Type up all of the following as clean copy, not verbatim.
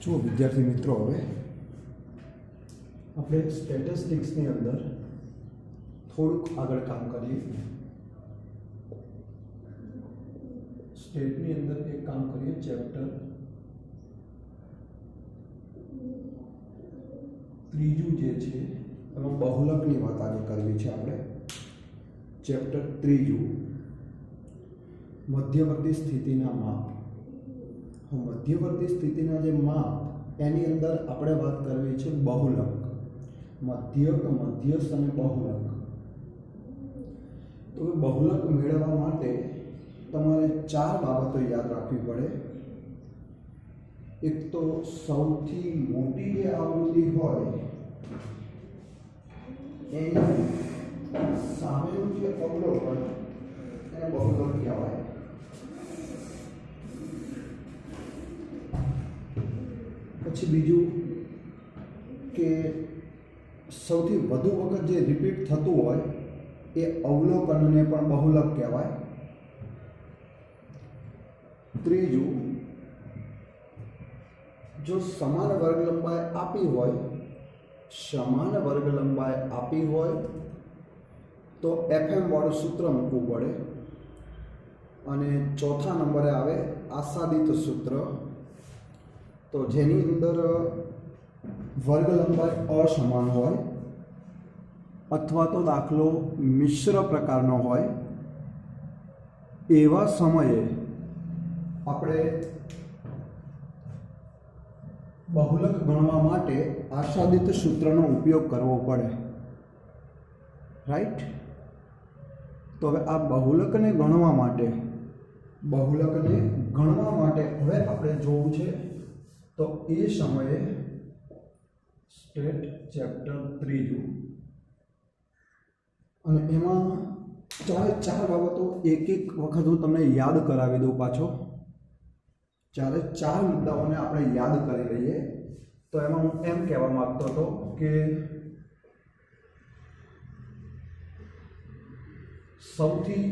જો વિદ્યાર્થી મિત્રો, હવે આપણે સ્ટેટિસ્ટિક્સની અંદર થોડુંક આગળ કામ કરીએ. સ્ટેટની અંદર એક કામ કરીએ, ચેપ્ટર ત્રીજું જે છે એમાં બહુલકની વાત આગળ કરવી છે આપણે. ચેપ્ટર ત્રીજું, મધ્યવર્તી સ્થિતિના માપ. મધ્યવર્તી સ્થિતિના જે માપ એની અંદર આપણે વાત કરવી છે બહુલક, મધ્યક, મધ્યસ્થ અને બહુલક. તો બહુલક મેળવવા માટે તમારે 4 બાબતો યાદ રાખવી પડે. એક તો સૌથી મોટી જે આવૃત્તિ હોય એની સામેનું જે અવલોકન એને બહુલક કહેવાય. પછી બીજું કે સૌથી વધુ વખત જે રિપીટ થતું હોય એ અવલોકનને પણ બહુલક કહેવાય. ત્રીજું, જો સમાન વર્ગ લંબાઈ આપી હોય, તો FM વાળું સૂત્ર મૂકવું પડે. અને ચોથા નંબરે આવે આસાદિત સૂત્ર, તો જેની અંદર વર્ગ લંબાઈ અસમાન હોય અથવા તો દાખલો મિશ્ર પ્રકારનો હોય, એવા સમયે આપણે બહુલક ગણવા માટે આસાદિત સૂત્રનો ઉપયોગ કરવો પડે. રાઈટ? તો હવે આ બહુલકને ગણવા માટે હવે આપણે જોવું છે. તો એ સમયે સ્ટેટ ચેપ્ટર ત્રીજું, અને એમાં 4 બાબતો એક વખત હું તમને યાદ કરાવી દઉં પાછો. 4 મુદ્દાઓને આપણે યાદ કરી લઈએ. તો એમાં હું એમ કહેવા માંગતો હતો કે સૌથી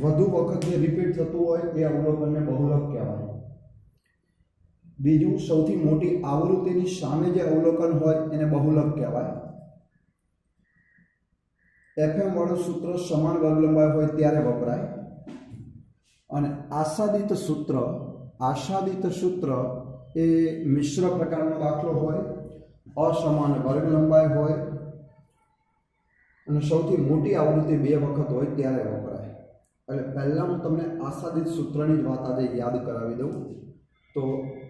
વધુ વખત જે રિપીટ થતું હોય એ અવલોકનને બહુલક કહેવાય. બીજું, સૌથી મોટી આવૃત્તિની સામે જે અવલોકન હોય એને બહુલક કહેવાય. FM વાળું સૂત્ર સમાન વર્ગ લંબાઈ હોય ત્યારે વપરાય. અને આસાદિત સૂત્ર એ મિશ્ર પ્રકારનો દાખલો હોય, અસમાન વર્ગ લંબાઈ હોય અને સૌથી મોટી આવૃત્તિ 2 વખત હોય ત્યારે વપરાય. એટલે પહેલાં હું તમને આસાદિત સૂત્રની જ વાત આજે યાદ કરાવી દઉં. તો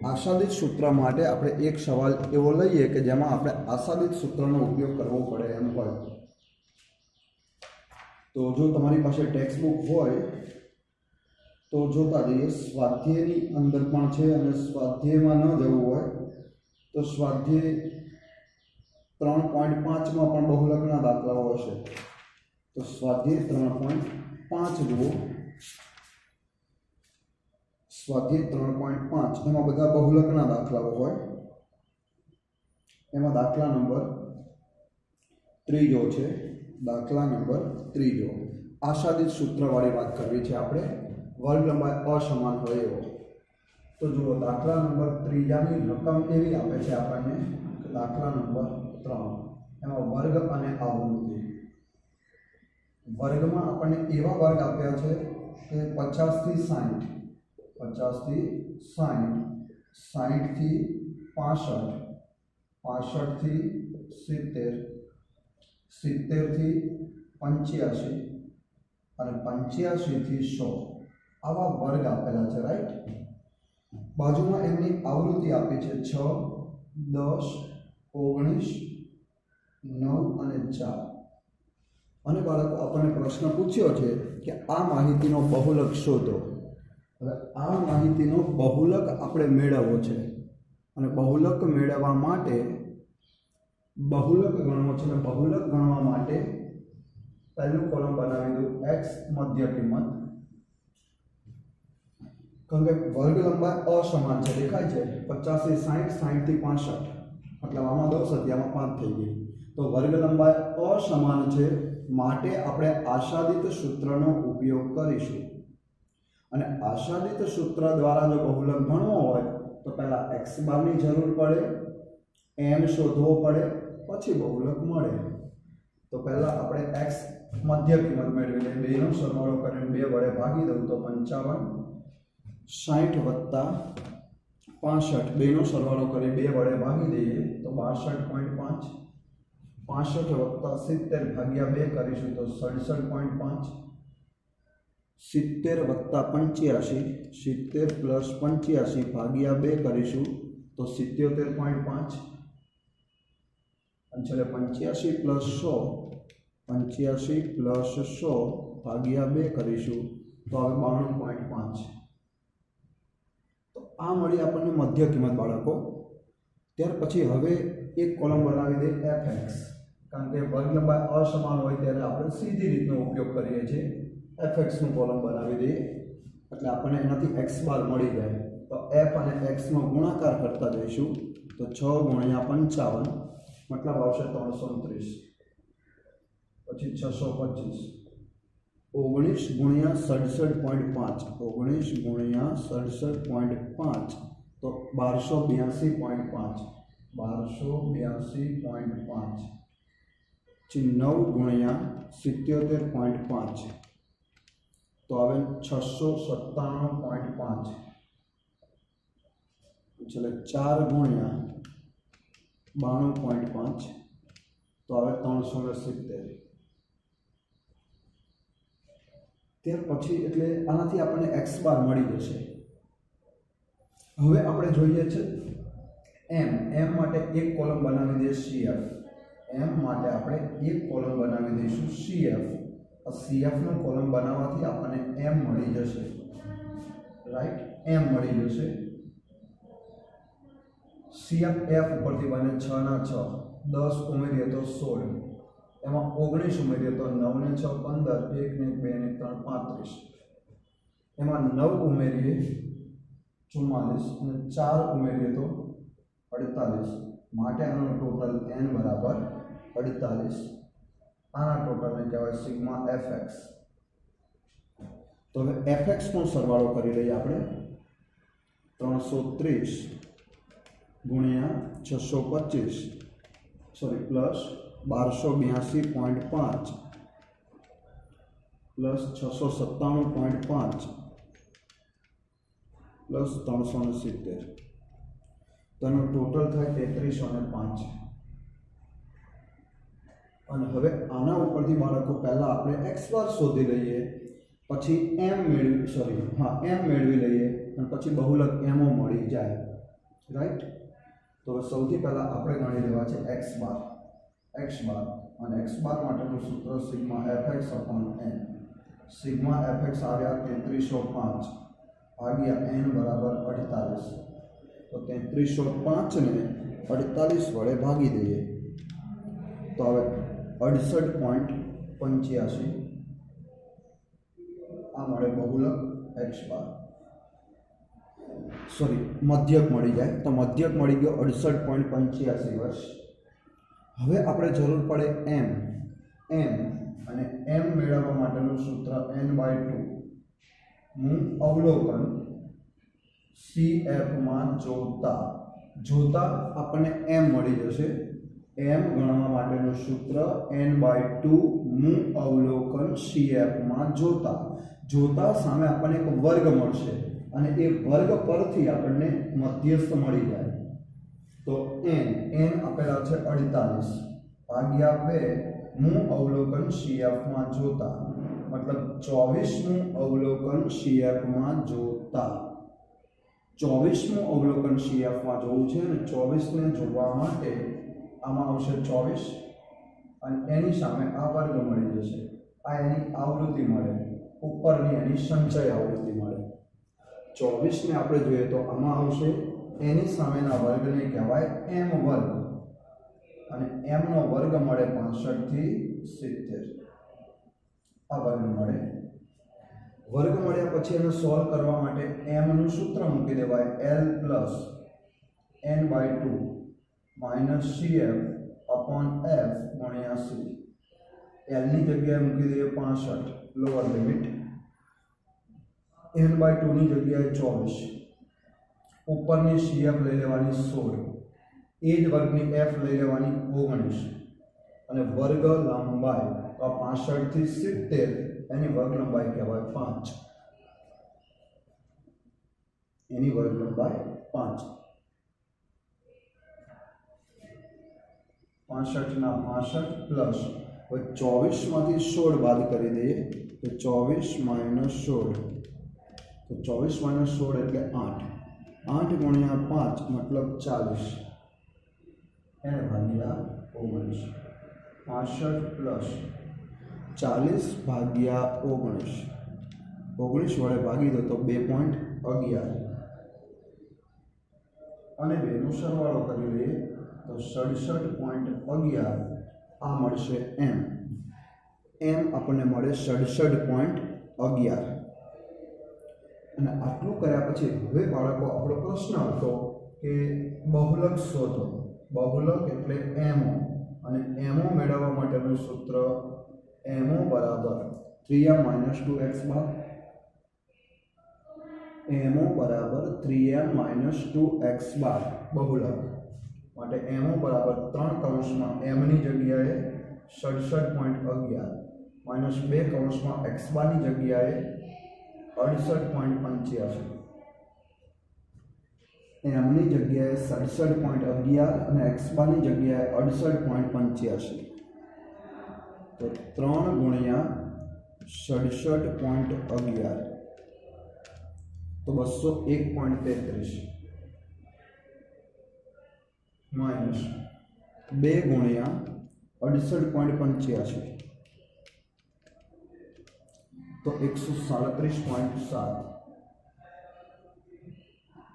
આસાદિત સૂત્ર માટે આપણે એક સવાલ એવો લઈએ કે જેમાં આપણે આસાદિત સૂત્રનો ઉપયોગ કરવો પડે એમ હોય. તો જો તમારી પાસે ટેક્સ્ટ બુક હોય તો જોતા જઈએ. સ્વાધ્યાયની અંદર પણ છે, અને સ્વાધ્યાયમાં ન જવું હોય તો સ્વાધ્યાય 3.5માં પણ બહુલકના દાખલાઓ હશે. તો સ્વાધ્યાય 3.5 જુઓ. સ્વાધ્યાય 3.5 એમાં બધા બહુલકના દાખલાઓ હોય. એમાં દાખલા નંબર 3 છે. દાખલા નંબર 3, આસાદિત સૂત્રવાળી વાત કરવી છે આપણે, વર્ગ લંબાઈ અસમાન હોય એવો. તો જુઓ, દાખલા નંબર 3ની રકમ એવી આપે છે આપણને કે દાખલા નંબર 3, એમાં વર્ગ અને આવૃત્તિ. વર્ગમાં આપણને એવા વર્ગ આપ્યા છે કે 50 થી 60, 50 થી 60, 60 થી 65, 65 થી 70, 70 થી 85 અને 85 થી 100 આવા વર્ગ આપેલા છે. રાઈટ? બાજુમાં એમની આવૃત્તિ આપી છે 6, 10, 19, 9 અને 4. અને બાળકો, આપણને પ્રશ્ન પૂછ્યો છે કે આ માહિતીનો બહુલક શોધો. હવે આ માહિતીનો બહુલક આપણે મેળવવો છે, અને બહુલક મેળવવા માટે બહુલક ગણવા માટે પહેલું કોલમ બનાવી દઉં, x મધ્ય કિંમત. કારણ કે વર્ગ લંબાઈ અસમાન છે, દેખાય છે, 50 થી 60, 60 થી 65, મતલબ આમાં 10 હતી, આમાં 5 થઈ ગઈ. તો વર્ગ લંબાઈ અસમાન છે, માટે આપણે આસાદિત સૂત્રનો ઉપયોગ કરીશું. અને આસાદિત સૂત્ર દ્વારા જો બહુલક ગણવો હોય तो पहला एक्स बार की जरूर पड़े, एम शोधवो पड़े, पछी बहुलक मळे। तो पहला अपने एक्स मध्य किंमत मेळवी ले, बेनो सरवाळो करीने 2 वडे भागी दઉં तो 55 60 वत्ता 65 बेनो सरवाळो करी 2 वडे भागी दઈએ तो 62.5 65 वत्ता 70 भाग्या 2 करीशुं तो 67.5 70 वत्ता 85 70 प्लस 85 भाग्या 2 करीशुं तो 77.5 छेल्ले 85 प्लस 100 85 प्लस 100 भाग्या 2 करीशुं तो हवे 92.5। तो आ मळी आपणे मध्य किंमत बाळको। त्यार पछी हवे एक कॉलम बनावी दे fx, कारण के वर्ग लंबाई असमान होय त्यारे आपणे सीधी रीतनो उपयोग करीए छीए। fx नो कॉलम बनावी दे એટલે આપણને એનાથી x બાર મળી જાય। તો f અને x નો ગુણાકાર કરતા જઈશું તો 6 × 55 मतलब आवशे 329 પછી 625 19 × 67.5 19 × 67.5 तो 1282.5 1282.5 9 × 77.5 तो हवे 697.5 चले 4 × 92.5 तो हवे 370। त्यार पछी एटले आनाथी आपणे x बार मळी जशे। हवे आपणे जोईए छे m माटे एक कॉलम बनावी दे cf, m माटे आपणे एक कॉलम बनावी दईशुं cf। आ cf नो कॉलम बनाववाथी आपणे m मळी जशे, राइट, m मळी जशे। cf f उपरथी बने 6 ના 6 10 उमेरीए तो 16 एमां 19 उमेरीए तो 9 ने 6 15 1 ने 2 ने 3 35 एमां 9 उमेरीए 44 અને 4 उमेरीए तो 48 માટે આનો ટોટલ n બરાબર 48। આના ટોટલને કહેવાય સિગ્મા fx। તો હવે fx નો સરવાળો કરી લઈએ આપણે 330 गुणिया 625 सॉरी प्लस 1282.5 प्लस 697.5 प्लस 370 तो टोटल थाय 3305। અને હવે આના ઉપરથી બાળકો પહેલા આપણે x બાર શોધી લઈએ, પછી m મેળવી મેળવી લઈએ અને પછી બહુલક m મળી જાય, રાઈટ। तो સૌથી પહેલા આપણે ગણી લેવા છે x બાર અને x બાર માટેનું સૂત્ર sigma fx n। Sigma fx આવ્યા 3305 ભાગ્યા n બરાબર 48। તો 3305 ને 48 વડે ભાગી દઈએ તો હવે 68.85 आ मळे बहुलक x बार, सॉरी मध्यक मळी जाए तो मध्यक मळी गयो 68.85 वर्ष। हवे आपणे जरूर पड़े m અને m મેળવવા માટેનું સૂત્ર n/2 હું અવલોકન cf માં જોતા આપણને m મળી જશે। m ગણવા માટેનું સૂત્ર n/2 હું અવલોકન cf માં જોતા સામે આપણને એક વર્ગ મળશે અને એ વર્ગ પરથી આપણને મધ્યસ્થ મળી જાય। તો n આપેલા છે 48 ભાગ્યા 2 હું અવલોકન cf માં જોતા मतलब 24મું અવલોકન cf માં જોતા। 24મું અવલોકન cf માં જોવું છે અને 24 ને જોવા માટે આમાં આવશે 24 અને એની સામે આ વર્ગ મળી જશે, આ એની આવૃત્તિ મળે, ઉપરની એની સંચય આવૃત્તિ મળે। 24 ને આપણે જોઈએ તો આમાં આવશે એની સામેના વર્ગને કહેવાય m વર્ગ અને m નો વર્ગ મળે 65 થી 70। આ વર્ગ મળે, વર્ગ મળ્યા પછી એને સોલ્વ કરવા માટે m નું સૂત્ર મૂકી દેવાય l plus n/2 minus cf upon f गुणिया c। l ની જગ્યાએ મૂકી દઈએ 65 લોઅર લિમિટ, n/2 ની જગ્યાએ 24 ઉપરની CF લઈ લેવાની 16, એ જ વર્ગની F લઈ લેવાની 19 અને વર્ગ લંબાઈ તો 65 થી 70 એની વર્ગ લંબાઈ કહેવાય 5, એની વર્ગ લંબાઈ 5. 65 ના 65 પ્લસ હવે 24 માંથી 16 બાદ કરી દઈએ તો 24 માઇનસ 16, તો 24 માઇનસ 16 એટલે 8, 8 ગુણ્યા 5 મતલબ 40 એને ભાગ્યા 19, 65 પ્લસ 40 ભાગ્યા 19, 19 વડે ભાગી દો તો 2.11 અને બેનો સરવાળો કરી લઈએ તો 67.11 આ મળશે એમ આપણને મળે 67.11. અને આટલું કર્યા પછી હવે બાળકો આપણો પ્રશ્ન હતો કે બહુલક શોધો. બહુલક એટલે એમઓ, અને એમઓ મેળવવા માટેનું સૂત્ર એમઓ બરાબર 3m - 2x બાર, એમઓ બરાબર 3m - 2x બાર બહુલક માટે એમઓ બરાબર 3 કૌંસમાં m ની જગ્યાએ 67.11 માઇનસ 2 કૌંસમાં x બારની જગ્યાએ 68.85, m ની જગ્યાએ 67.11 અને x બારની જગ્યાએ 68.85, તો 3 ગુણ્યા 67.11 તો 201.33 માઇનસ 2 ગુણ્યા 68.85 તો 137.7,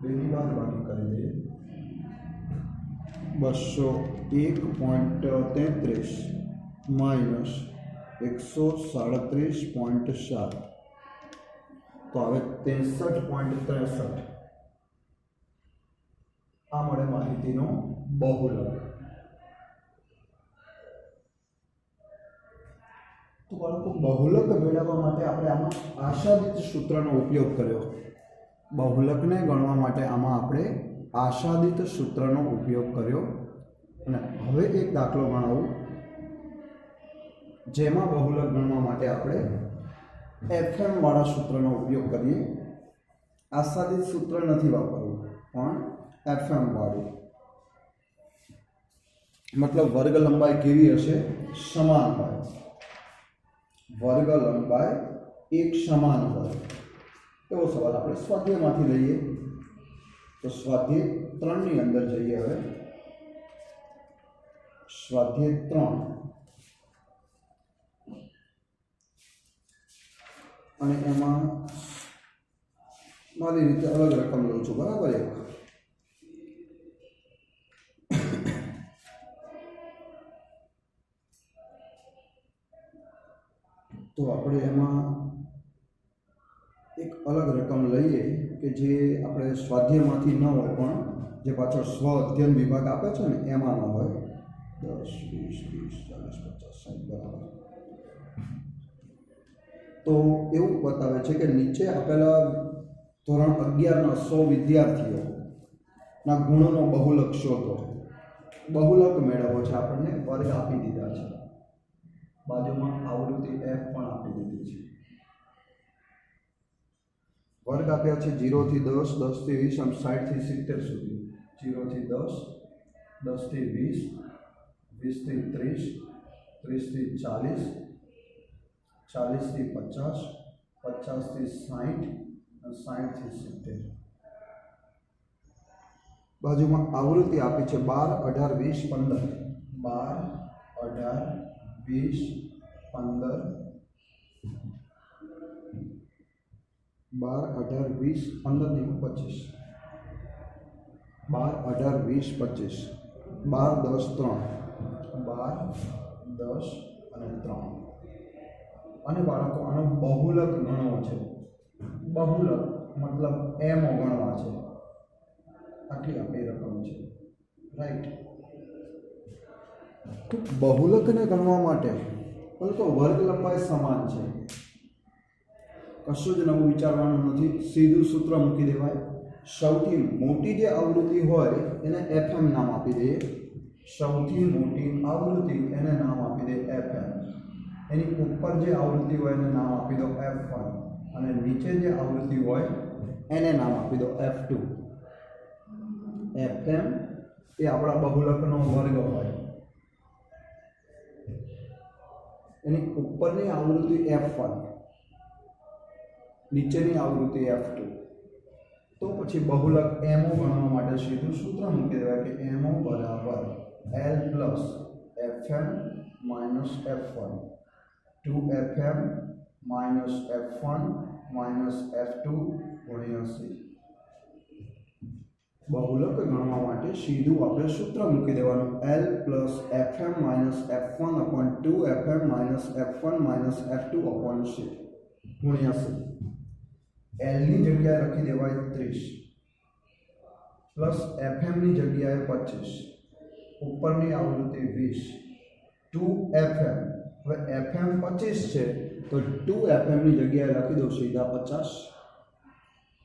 બેની બાદબાકી કરી દઈએ 201.33 માઇનસ 137.7 તો હવે 63.63 આ મળે માહિતીનો બહુલક. તો બાળકો બહુલક મેળવવા માટે આપણે આમાં આશાદિત સૂત્રનો ઉપયોગ કર્યો. બહુલકને ગણવા માટે આમાં આપણે આશાદિત સૂત્રનો ઉપયોગ કર્યો. અને હવે એક દાખલો ગણાવું જેમાં બહુલક ગણવા માટે આપણે FM વાળા સૂત્રનો ઉપયોગ કરીએ. આશાદિત સૂત્ર નથી વાપરવું પણ FM વાળું, મતલબ વર્ગ લંબાઈ કેવી હશે? સમાન હોય. વર્ગ લંબાઈ એક સમાન હોય એવો સવાલ આપણે સ્વાધ્યાયમાંથી લઈએ. તો સ્વાધ્યાય 3 ની અંદર જઈએ. હવે સ્વાધ્યાય 3 અને એમાં મારી રીતે અલગ રકમ લઉં છું, બરાબર? એક તો આપણે એમાં એક અલગ રકમ લઈએ કે જે આપણે સ્વાધ્યાયમાંથી ન હોય પણ જે પાછળ સ્વ અધ્યયન વિભાગ આપે છે ને એમાં ન હોય. 10, 20, 30, 40, 50, 60 બરાબર. તો એવું બતાવે છે કે નીચે આપેલા ધોરણ 11ના 100 વિદ્યાર્થીઓના ગુણનો બહુલક શોધો. બહુલક મેળવવો છે, આપણને વર્ગ આપી દીધા છે, બાજુમાં આવૃત્તિ f પણ આપી દીધી છે. વર્ગ આપ્યા છે 0 થી 10, 10 થી 20 અને 60 થી 70 સુધી. 0 થી 10, 10 થી 20, 20 થી 30, 30 થી 40, 40 થી 50, 50 થી 60 અને 60 થી 70. બાજુમાં આવૃત્તિ આપી છે 12, 18, 20, 15. 12, 18, 20, 15 12, 18, 20, 15 નહીં 25. 12, 18, 20, 25, 12, 10, 3, 12, 10 અને 3. અને બાળકો આનો બહુલક ગણવો છે. બહુલક મતલબ એમઓ ગણવા છે. આટલી આપણી રકમ છે, રાઈટ? તો બહુલકને ગણવા માટે તો વર્ગ લંબાઈ સમાન છે, કશું જ નવું વિચારવાનું નથી, સીધું સૂત્ર મૂકી દેવાય. સૌથી મોટી જે આવૃત્તિ હોય એને FM નામ આપી દઈએ. સૌથી મોટી આવૃત્તિ એને નામ આપી દે FM. એની ઉપર જે આવૃત્તિ હોય એને નામ આપી દો F1 અને નીચે જે આવૃત્તિ હોય એને નામ આપી દો F2. FM એ આપણા બહુલકનો વર્ગ હોય. એની ઉપરની આવૃત્તિ F1, નીચેની આવૃત્તિ F2. તો પછી બહુલક MO ગણવા માટે સીધું સૂત્ર મૂકી દેવાય કે MO બરાબર L plus FM minus F1 2FM minus F1 minus F2 ગુણ્યા C. બહુલક ગણવા માટે સીધું આપણે સૂત્ર મૂકી દેવાનું L plus FM minus F1 upon 2FM minus F1 minus F2 upon C ગુણ્યા C. L ની જગ્યાએ લખી દેવાય 30 પ્લસ FM ની જગ્યાએ 25, ઉપરની આવૃત્તિ 20 2FM. હવે FM 25 છે તો 2FM ની જગ્યાએ લખી દો સીધા 50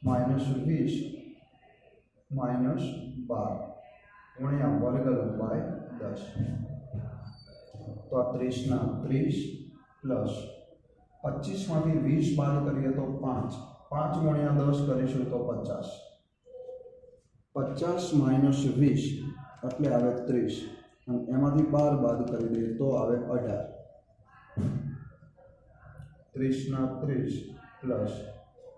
માઇનસ 20 માઇનસ 12 ગુણ્યા વર્ગ લંબાઈ 10. તો આ 30 ના 30 પ્લસ 25 માંથી 20 બાદ કરીએ તો 5 ગુણ્યા 10 કરીશું તો 50 માઇનસ 20 એટલે આવે 30 અને એમાંથી 12 બાદ કરી દઈએ તો આવે 18. 30 ના 30 પ્લસ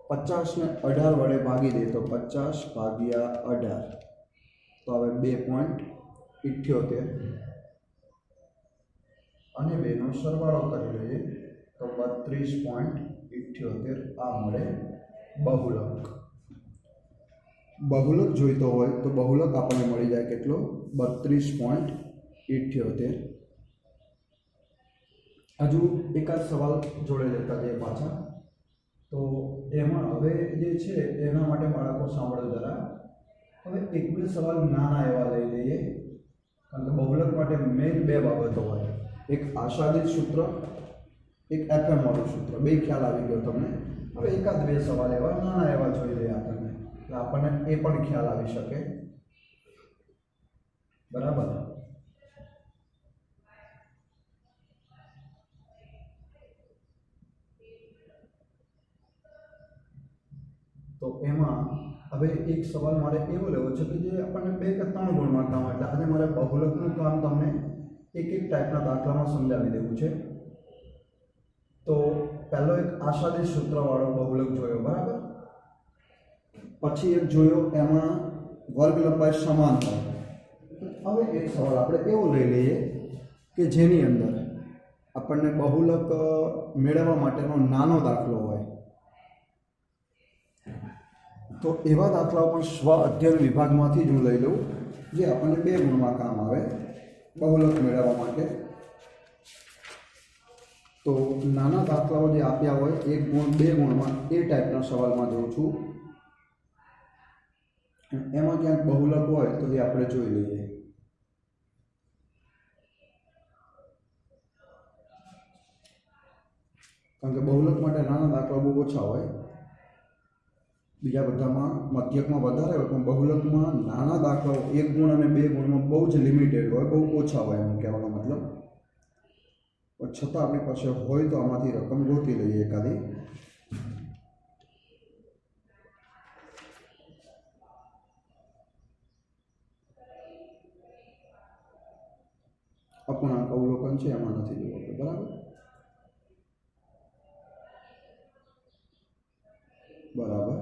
50 ને 18 વડે ભાગી દે તો 50 ભાગ્યા 18 તો હવે 2.78 અને બેનો સરવાળો કરી લઈએ તો 32.78 આ મળે બહુલક. બહુલક જોઈતો હોય તો બહુલક આપણને મળી જાય કેટલો 32.78. હજુ એકાદ સવાલ જોડે લેતા જઈએ પાછા. તો એમાં હવે જે છે એના માટે બાળકો સાંભળો જરા. હવે એક બે સવાલ નાના એવા લઈ લઈએ કારણ કે બહુલક માટે મેઇન બે બાબતો હોય. એક આશાદિત સૂત્ર, એક FM વાળું સૂત્ર. બે ખ્યાલ આવી ગયો તમને. હવે એકાદ બે સવાલ એવા નાના એવા જોઈ લઈએ આપણને એટલે આપણને એ પણ ખ્યાલ આવી શકે. બરાબર. તો એમાં હવે એક સવાલ મારે એવો લેવો છે કે જે આપણને 2 કે 3 ગુણમાં કામ એટલે આજે મારે બહુલકનું કામ તમને એક ટાઈપના દાખલામાં સમજાવી દેવું છે. તો પહેલો એક આશાદિત સૂત્રવાળો બહુલક જોયો, બરાબર. પછી એક જોયો એમાં વર્ગ લંબાઈ સમાન હોય. હવે એક સવાલ આપણે એવો લઈ લઈએ કે જેની અંદર આપણને બહુલક મેળવવા માટેનો નાનો દાખલો હોય. તો એવા દાખલાઓ પણ સ્વ અધ્યયન વિભાગમાંથી જ હું લઈ લઉં જે આપણને 2 ગુણમાં કામ આવે બહુલક મેળવવા માટે. તો નાના દાખલાઓ જે આપ્યા હોય 1 ગુણ 2 ગુણમાં એ ટાઈપના સવાલમાં જોઉં છું. એમાં ક્યાંક બહુલક હોય તો એ આપણે જોઈ લઈએ. કારણ કે બહુલક માટે નાના દાખલા બહુ ઓછા હોય. બીજા બધામાં મધ્યકમાં વધારે હોય પણ બહુલકમાં નાના દાખલાઓ 1 ગુણ અને 2 ગુણમાં બહુ જ લિમિટેડ હોય, બહુ ઓછા હોય એમ કહેવાનો મતલબ. પણ છતાં આપણી પાસે હોય તો આમાંથી રકમ ગોતી લઈએ એકાદી. અપૂર્ણાંક અવલોકન છે એમાં નથી જોવું, બરાબર. બરાબર.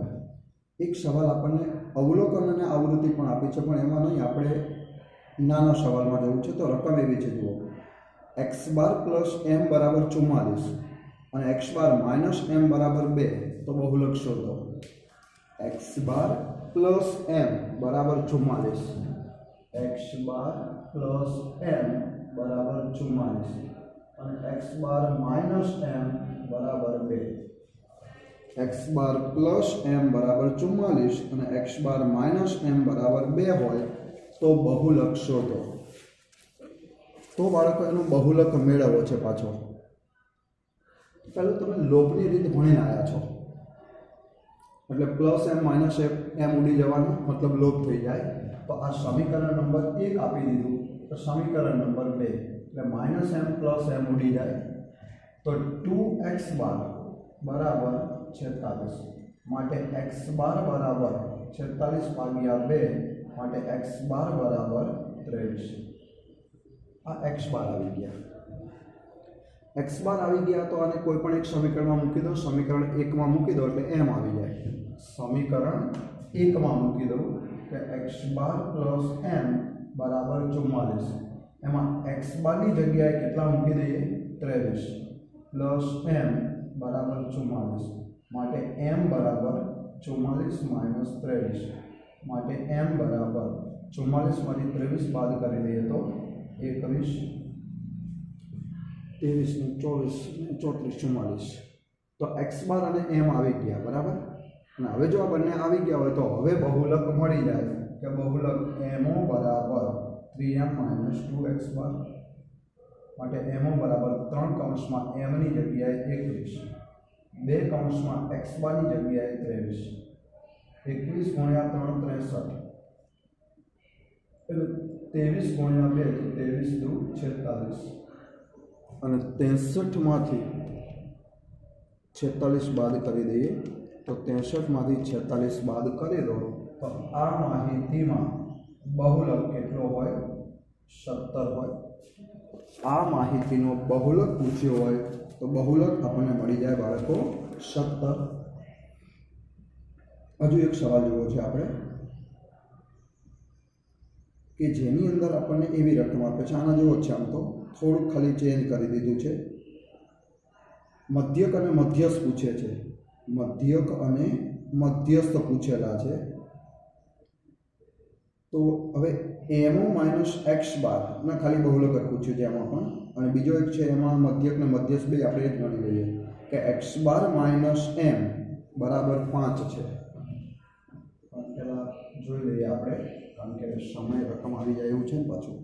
એક સવાલ આપણને અવલોકન અને આવૃત્તિ પણ આપી છે પણ એમાં નહીં, આપણે નાના સવાલમાં જવું છે. તો રકમ એવી છે, જુઓ. x બાર પ્લસ m બરાબર 44 અને x બાર માઇનસ m બરાબર 2. તો બહુલક શોધો. x બાર પ્લસ m બરાબર 44, x બાર પ્લસ m બરાબર 44 અને x બાર માઇનસ m બરાબર 2. x બાર પ્લસ m બરાબર 44 અને x બાર માઇનસ m બરાબર 2 હોય તો બહુલક શોધો. તો બાળકો એનો બહુલક મેળવવો છે પાછો. પહેલું તમે લોપની રીત ભણીને આવ્યા છો. એટલે પ્લસ એમ માઇનસ એમ ઉડી જવાનો મતલબ લોપ થઈ જાય. તો આ સમીકરણ નંબર 1 આપી દીધું. તો સમીકરણ નંબર 2 એટલે માઇનસ એમ પ્લસ એમ ઉડી જાય. તો 2x બાર બરાબર 46 માટે x બાર બરાબર 46 ભાગ્યા 2 માટે x બાર બરાબર 23. આ x બાર આવી ગયા. x બાર આવી ગયા તો આને કોઈ પણ એક સમીકરણમાં મૂકી દો. સમીકરણ 1 માં મૂકી દો એટલે m આવી જાય. સમીકરણ 1 માં મૂકી દો કે x બાર પ્લસ m બરાબર 44. એમાં x બારની જગ્યાએ કેટલા મૂકી દઈએ 23 પ્લસ m બરાબર 44 માટે m બરાબર 44 માઇનસ 23 માટે m બરાબર 44 માંથી 23 બાદ કરી દઈએ તો 21 23 ને 24 34 44. તો x બાર અને m આવી ગયા બરાબર. અને હવે જો આ બંને આવી ગયા હોય તો હવે બહુલક મળી જાય કે બહુલક mo બરાબર 3m માઇનસ 2x બાર માટે mo બરાબર 3 કૌંસમાં m ની જગ્યાએ 21 2 કૌંસમાં x બારની જગ્યાએ 23 21 ગુણ્યા 3 63 એટલે 23 ગુણ્યા 2 તો 23 દુ 46 અને 63 માંથી 46 બાદ કરી દઈએ તો 63 માંથી 46 બાદ કરી દો તો આ માહિતીમાં બહુલક કેટલો હોય 17 હોય. આ માહિતીનો બહુલક પૂછ્યો હોય તો બહુલક આપણને મળી જાય બાળકો 17. હજુ એક સવાલ જોવો છે આપણે કે જેની અંદર આપણને એવી રકમ આપે છે. આના જેવો છે. આમ તો થોડુંક ખાલી ચેન્જ કરી દીધું છે. મધ્યક અને મધ્યસ્થ પૂછે છે. મધ્યક અને મધ્યસ્થ પૂછેલા છે. તો હવે mo માઇનસ એક્સ બાર ના ખાલી બહુલક જ પૂછ્યું છે એમાં પણ. અને બીજો એક છે એમાં મધ્યક ને મધ્યસ્થ બે આપણે એ જ ગણી લઈએ કે એક્સ બાર માઇનસ એમ બરાબર 5 છે. પહેલા જોઈ લઈએ આપણે કારણ કે સમય રકમ આવી જાય એવું છે ને પાછું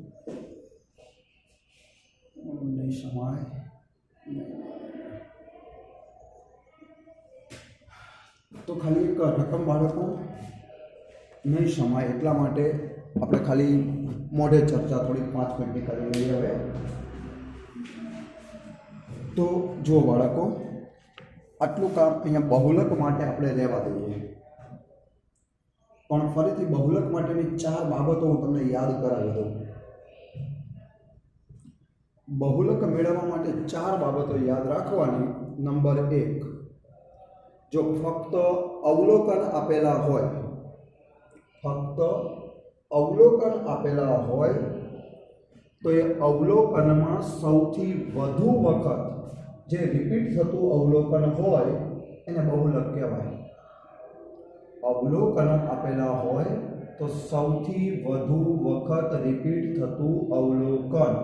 નહીં સમય તો ખાલી એક રકમ બાળકો નહીં સમય એટલા માટે આપણે ખાલી મોઢે ચર્ચા થોડી 5 મિનિટની કરી લઈએ. હવે તો જો બાળકો આટલું કામ અહીંયા બહુલક માટે આપણે રહેવા દઈએ. પણ ફરીથી બહુલક માટેની 4 બાબતો હું તમને યાદ કરાવી દઉં. બહુલક મેળવવા માટે 4 બાબતો યાદ રાખવાની. નંબર 1, જો ફક્ત અવલોકન આપેલા હોય તો એ અવલોકનમાં સૌથી વધુ વખત જે રિપીટ થતું અવલોકન હોય એને બહુલક કહેવાય. અવલોકન આપેલા હોય તો સૌથી વધુ વખત રિપીટ થતું અવલોકન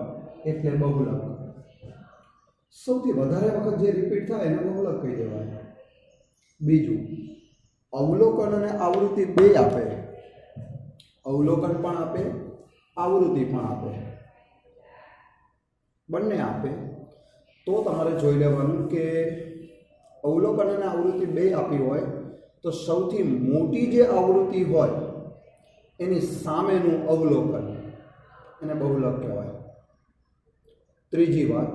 એટલે બહુલક. સૌથી વધારે વખત જે રિપીટ થાય એને બહુલક કહી દેવાય. બીજું, અવલોકન અને આવૃત્તિ બે આપે. અવલોકન પણ આપે, આવૃત્તિ પણ આપે, બંને આપે તો તમારે જોઈ લેવાનું કે અવલોકન અને આવૃત્તિ બે આપી હોય તો સૌથી મોટી જે આવૃત્તિ હોય એની સામેનું અવલોકન એને બહુલક કહેવાય. ત્રીજી વાત,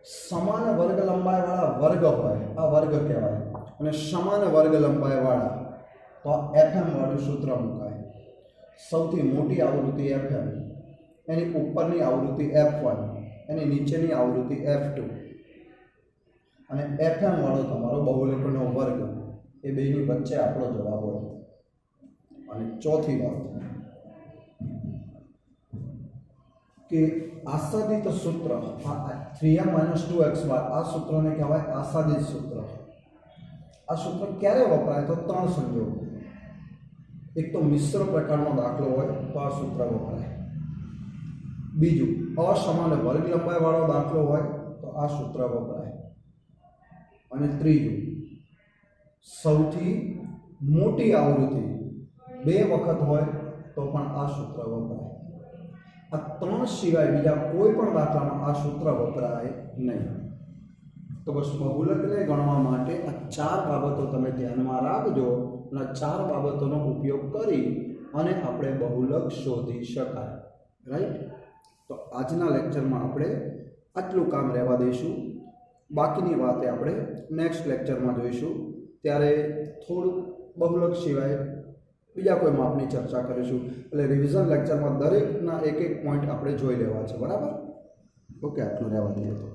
સમાન વર્ગ લંબાઈવાળા વર્ગ હોય આ વર્ગ કહેવાય અને સમાન વર્ગ લંબાઈવાળા તો FM વાળું સૂત્ર મુકાય. સૌથી મોટી આવૃત્તિ FM, એની ઉપરની આવૃત્તિ F1, એની નીચેની આવૃત્તિ F2 અને FM વાળો તમારો બહુલકનો વર્ગ. એ બેની વચ્ચે આપણો જવાબ હોય. અને ચોથી વાત કે આસાદિત સૂત્ર 3m - 2x બાર આ સૂત્રને કહેવાય આસાદિત સૂત્ર. આ સૂત્ર ક્યારે વપરાય તો 3 સંજોગ. એક તો મિશ્ર પ્રકારનો દાખલો હોય તો આ સૂત્ર વપરાય. બીજું, અસમાન વર્ગ લંબાઈવાળો દાખલો હોય તો આ સૂત્ર વપરાય. અને ત્રીજું, સૌથી મોટી આવૃત્તિ 2 વખત હોય તો પણ આ સૂત્ર વપરાય. આ 3 સિવાય બીજા કોઈ પણ દાખલામાં આ સૂત્ર વપરાય નહીં. તો તો બસ બહુલકને ગણવા માટે આ 4 બાબતો તમે ધ્યાનમાં રાખજો અને 4 બાબતોનો ઉપયોગ કરી અને આપણે બહુલક શોધી શકાય. રાઈટ. તો આજના લેક્ચરમાં આપણે આટલું કામ રહેવા દઈશું. બાકીની વાતે આપણે નેક્સ્ટ લેક્ચરમાં જોઈશું. ત્યારે થોડુંક બહુલક સિવાય બીજા કોઈ માપની ચર્ચા કરીશું. એટલે રિવિઝન લેક્ચરમાં દરેકના એક એક પોઈન્ટ આપણે જોઈ લેવા છે. બરાબર. ઓકે, આટલું રહેવા દઈએ તો.